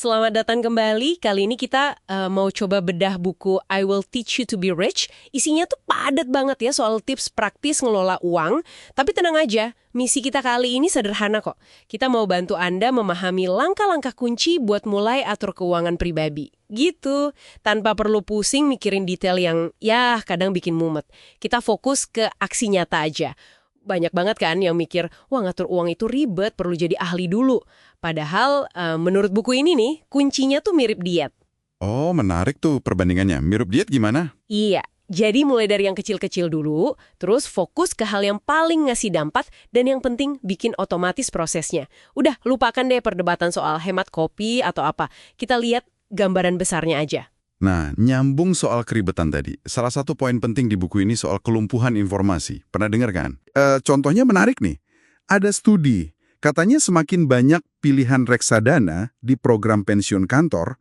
Selamat datang kembali. Kali ini kita mau coba bedah buku I Will Teach You to Be Rich. Isinya tuh padat banget ya soal tips praktis ngelola uang. Tapi tenang aja, misi kita kali ini sederhana kok. Kita mau bantu Anda memahami langkah-langkah kunci buat mulai atur keuangan pribadi. Gitu, tanpa perlu pusing mikirin detail yang ya kadang bikin mumet. Kita fokus ke aksi nyata aja. Banyak banget kan yang mikir, wah ngatur uang itu ribet, perlu jadi ahli dulu. Padahal menurut buku ini nih, kuncinya tuh mirip diet. Oh, menarik tuh perbandingannya. Mirip diet gimana? Iya, jadi mulai dari yang kecil-kecil dulu, terus fokus ke hal yang paling ngasih dampak, dan yang penting bikin otomatis prosesnya. Udah, lupakan deh perdebatan soal hemat kopi atau apa. Kita lihat gambaran besarnya aja. Nah, nyambung soal keribetan tadi. Salah satu poin penting di buku ini soal kelumpuhan informasi. Pernah dengar kan? Contohnya menarik nih. Ada studi. Katanya semakin banyak pilihan reksadana di program pensiun kantor,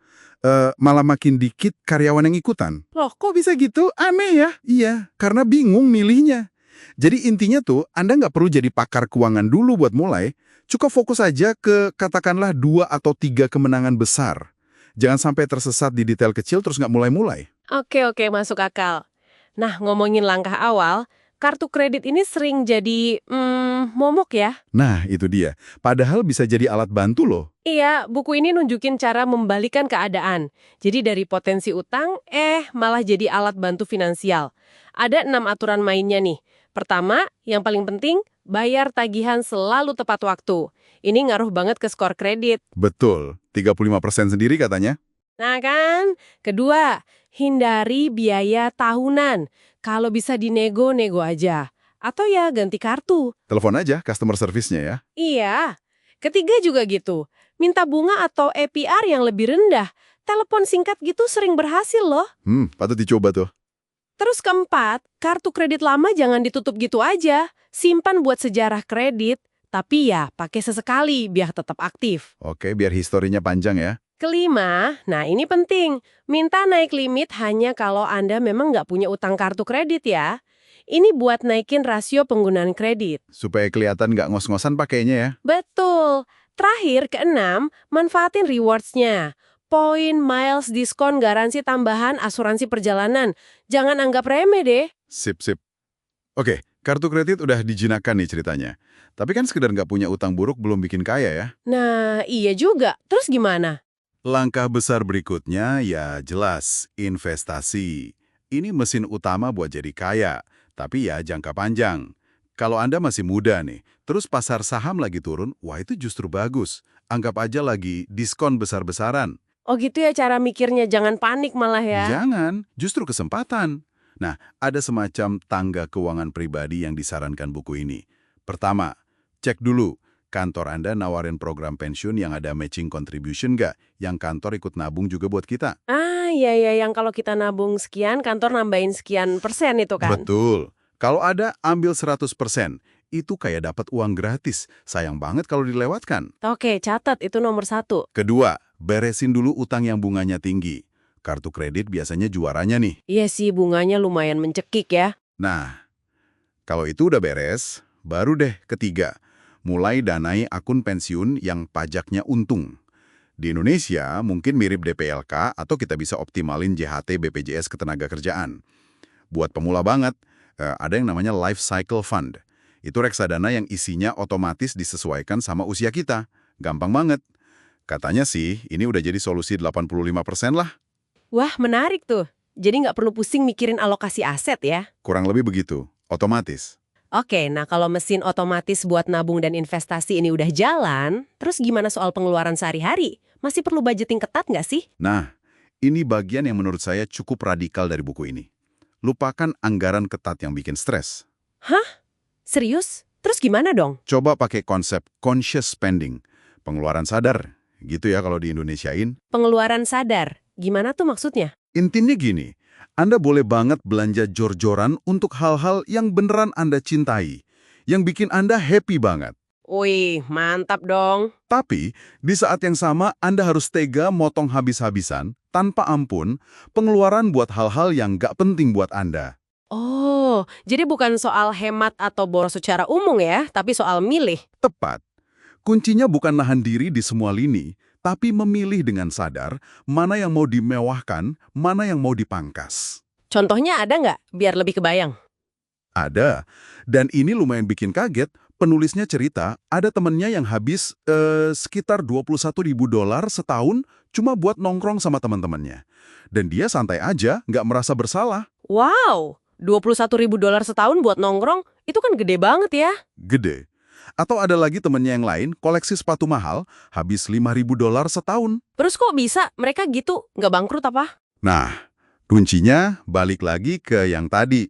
malah makin dikit karyawan yang ikutan. Loh, kok bisa gitu? Aneh ya? Iya, karena bingung milihnya. Jadi intinya tuh, Anda nggak perlu jadi pakar keuangan dulu buat mulai. Cukup fokus aja ke katakanlah 2 atau 3 kemenangan besar. Jangan sampai tersesat di detail kecil terus nggak mulai-mulai. Oke, masuk akal. Nah, ngomongin langkah awal, kartu kredit ini sering jadi momok ya. Nah, itu dia. Padahal bisa jadi alat bantu loh. Iya, buku ini nunjukin cara membalikan keadaan. Jadi dari potensi utang, malah jadi alat bantu finansial. Ada 6 aturan mainnya nih. Pertama, yang paling penting, bayar tagihan selalu tepat waktu. Ini ngaruh banget ke skor kredit. Betul, 35% sendiri katanya. Nah kan? Kedua, hindari biaya tahunan. Kalau bisa dinego aja. Atau ya ganti kartu. Telepon aja customer service-nya ya. Iya. Ketiga juga gitu. Minta bunga atau APR yang lebih rendah. Telepon singkat gitu sering berhasil loh. Patut dicoba tuh. Terus keempat, kartu kredit lama jangan ditutup gitu aja. Simpan buat sejarah kredit. Tapi ya pakai sesekali biar tetap aktif. Oke, biar historinya panjang ya. Kelima, nah ini penting. Minta naik limit hanya kalau Anda memang nggak punya utang kartu kredit ya. Ini buat naikin rasio penggunaan kredit. Supaya kelihatan nggak ngos-ngosan pakainya ya. Betul. Terakhir, keenam, manfaatin rewards-nya. Poin, miles, diskon, garansi tambahan, asuransi perjalanan. Jangan anggap remeh deh. Sip. Oke, kartu kredit udah dijinakkan nih ceritanya. Tapi kan sekedar nggak punya utang buruk belum bikin kaya ya. Nah, iya juga. Terus gimana? Langkah besar berikutnya ya jelas, investasi. Ini mesin utama buat jadi kaya, tapi ya jangka panjang. Kalau Anda masih muda nih, terus pasar saham lagi turun, wah itu justru bagus. Anggap aja lagi diskon besar-besaran. Oh gitu ya cara mikirnya, jangan panik malah ya. Jangan, justru kesempatan. Nah, ada semacam tangga keuangan pribadi yang disarankan buku ini. Pertama, cek dulu, kantor Anda nawarin program pensiun yang ada matching contribution nggak? Yang kantor ikut nabung juga buat kita. Iya, yang kalau kita nabung sekian, kantor nambahin sekian persen itu kan? Betul. Kalau ada, ambil 100%. Itu kayak dapat uang gratis. Sayang banget kalau dilewatkan. Oke, catat itu nomor 1. Kedua, beresin dulu utang yang bunganya tinggi. Kartu kredit biasanya juaranya nih. Iya sih, bunganya lumayan mencekik ya. Nah, kalau itu udah beres, baru deh ketiga. Mulai danai akun pensiun yang pajaknya untung. Di Indonesia mungkin mirip DPLK atau kita bisa optimalin JHT BPJS Ketenagakerjaan. Buat pemula banget, ada yang namanya Life Cycle Fund. Itu reksadana yang isinya otomatis disesuaikan sama usia kita. Gampang banget. Katanya sih, ini udah jadi solusi 85% lah. Wah, menarik tuh. Jadi nggak perlu pusing mikirin alokasi aset ya. Kurang lebih begitu, otomatis. Oke, nah kalau mesin otomatis buat nabung dan investasi ini udah jalan, terus gimana soal pengeluaran sehari-hari? Masih perlu budgeting ketat nggak sih? Nah, ini bagian yang menurut saya cukup radikal dari buku ini. Lupakan anggaran ketat yang bikin stres. Hah? Serius? Terus gimana dong? Coba pakai konsep conscious spending, pengeluaran sadar, gitu ya kalau di Indonesiain. Pengeluaran sadar. Gimana tuh maksudnya? Intinya gini, Anda boleh banget belanja jor-joran untuk hal-hal yang beneran Anda cintai, yang bikin Anda happy banget. Wih, mantap dong. Tapi, di saat yang sama Anda harus tega motong habis-habisan, tanpa ampun, pengeluaran buat hal-hal yang nggak penting buat Anda. Oh, jadi bukan soal hemat atau boros secara umum ya, tapi soal milih. Tepat. Kuncinya bukan nahan diri di semua lini, tapi memilih dengan sadar mana yang mau dimewahkan, mana yang mau dipangkas. Contohnya ada nggak? Biar lebih kebayang. Ada. Dan ini lumayan bikin kaget. Penulisnya cerita, ada temennya yang habis sekitar $21.000 setahun cuma buat nongkrong sama teman-temannya. Dan dia santai aja, nggak merasa bersalah. Wow, $21.000 setahun buat nongkrong, itu kan gede banget ya. Gede. Atau ada lagi temennya yang lain, koleksi sepatu mahal, habis $5.000 setahun. Terus kok bisa mereka gitu, nggak bangkrut apa? Nah, kuncinya balik lagi ke yang tadi.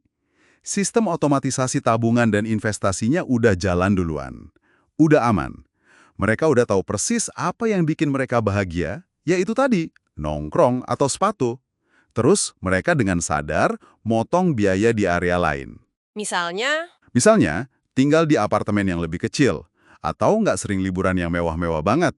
Sistem otomatisasi tabungan dan investasinya udah jalan duluan. Udah aman. Mereka udah tahu persis apa yang bikin mereka bahagia, yaitu tadi, nongkrong atau sepatu. Terus mereka dengan sadar motong biaya di area lain. Misalnya, tinggal di apartemen yang lebih kecil, atau nggak sering liburan yang mewah-mewah banget.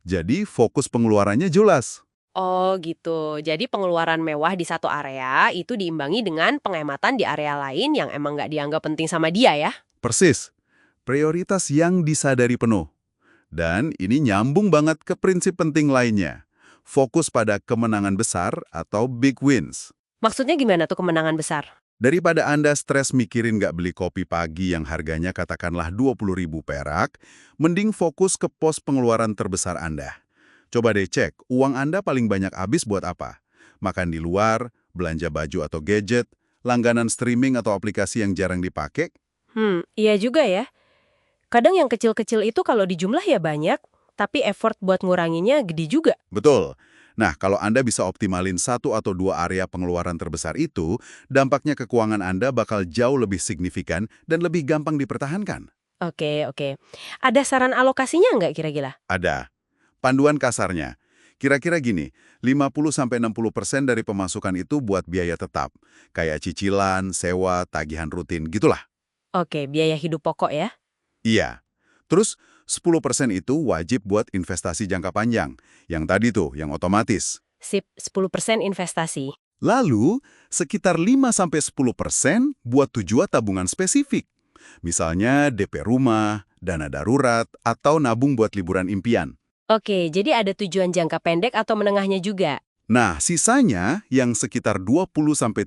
Jadi fokus pengeluarannya jelas. Oh gitu, jadi pengeluaran mewah di satu area itu diimbangi dengan penghematan di area lain yang emang nggak dianggap penting sama dia ya? Persis, prioritas yang disadari penuh. Dan ini nyambung banget ke prinsip penting lainnya. Fokus pada kemenangan besar atau big wins. Maksudnya gimana tuh kemenangan besar? Daripada Anda stres mikirin nggak beli kopi pagi yang harganya katakanlah 20.000 perak, mending fokus ke pos pengeluaran terbesar Anda. Coba deh cek, uang Anda paling banyak habis buat apa? Makan di luar, belanja baju atau gadget, langganan streaming atau aplikasi yang jarang dipakai? Iya juga ya. Kadang yang kecil-kecil itu kalau dijumlah ya banyak, tapi effort buat nguranginnya gede juga. Betul. Nah, kalau Anda bisa optimalin satu atau dua area pengeluaran terbesar itu, dampaknya ke keuangan Anda bakal jauh lebih signifikan dan lebih gampang dipertahankan. Oke. Ada saran alokasinya nggak kira-kira? Ada. Panduan kasarnya, kira-kira gini, 50-60% dari pemasukan itu buat biaya tetap, kayak cicilan, sewa, tagihan rutin, gitulah. Oke, biaya hidup pokok ya. Iya. Terus 10% itu wajib buat investasi jangka panjang, yang tadi tuh, yang otomatis. Sip, 10% investasi. Lalu, sekitar 5-10% buat tujuan tabungan spesifik. Misalnya DP rumah, dana darurat, atau nabung buat liburan impian. Oke, jadi ada tujuan jangka pendek atau menengahnya juga. Nah, sisanya yang sekitar 20-35%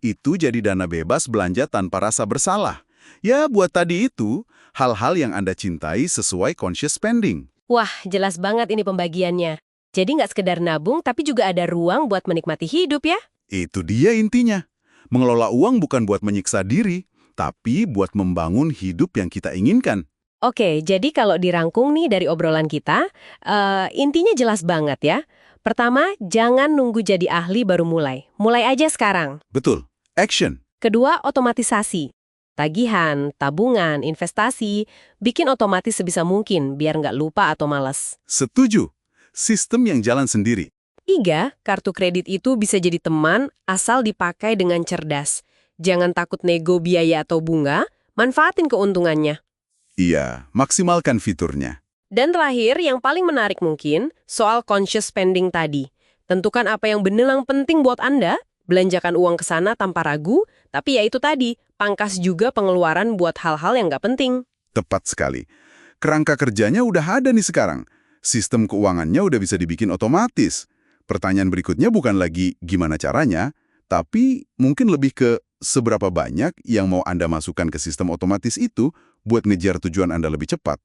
itu jadi dana bebas belanja tanpa rasa bersalah. Ya, buat tadi itu, hal-hal yang Anda cintai sesuai conscious spending. Wah, jelas banget ini pembagiannya. Jadi nggak sekedar nabung, tapi juga ada ruang buat menikmati hidup ya? Itu dia intinya. Mengelola uang bukan buat menyiksa diri, tapi buat membangun hidup yang kita inginkan. Oke, jadi kalau dirangkum nih dari obrolan kita, intinya jelas banget ya. Pertama, jangan nunggu jadi ahli baru mulai. Mulai aja sekarang. Betul. Action. Kedua, otomatisasi. Tagihan, tabungan, investasi, bikin otomatis sebisa mungkin biar nggak lupa atau malas. Setuju. Sistem yang jalan sendiri. Tiga, kartu kredit itu bisa jadi teman asal dipakai dengan cerdas. Jangan takut nego biaya atau bunga, manfaatin keuntungannya. Iya, maksimalkan fiturnya. Dan terakhir, yang paling menarik mungkin, soal conscious spending tadi. Tentukan apa yang beneran penting buat Anda, belanjakan uang ke sana tanpa ragu, tapi ya itu tadi, pangkas juga pengeluaran buat hal-hal yang nggak penting. Tepat sekali. Kerangka kerjanya udah ada nih sekarang. Sistem keuangannya udah bisa dibikin otomatis. Pertanyaan berikutnya bukan lagi gimana caranya, tapi mungkin lebih ke seberapa banyak yang mau Anda masukkan ke sistem otomatis itu buat ngejar tujuan Anda lebih cepat.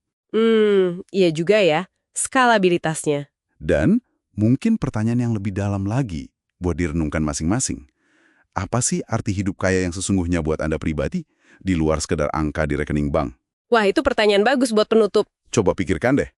Iya juga ya, skalabilitasnya. Dan mungkin pertanyaan yang lebih dalam lagi buat direnungkan masing-masing. Apa sih arti hidup kaya yang sesungguhnya buat Anda pribadi, di luar sekedar angka di rekening bank? Wah, itu pertanyaan bagus buat penutup. Coba pikirkan deh.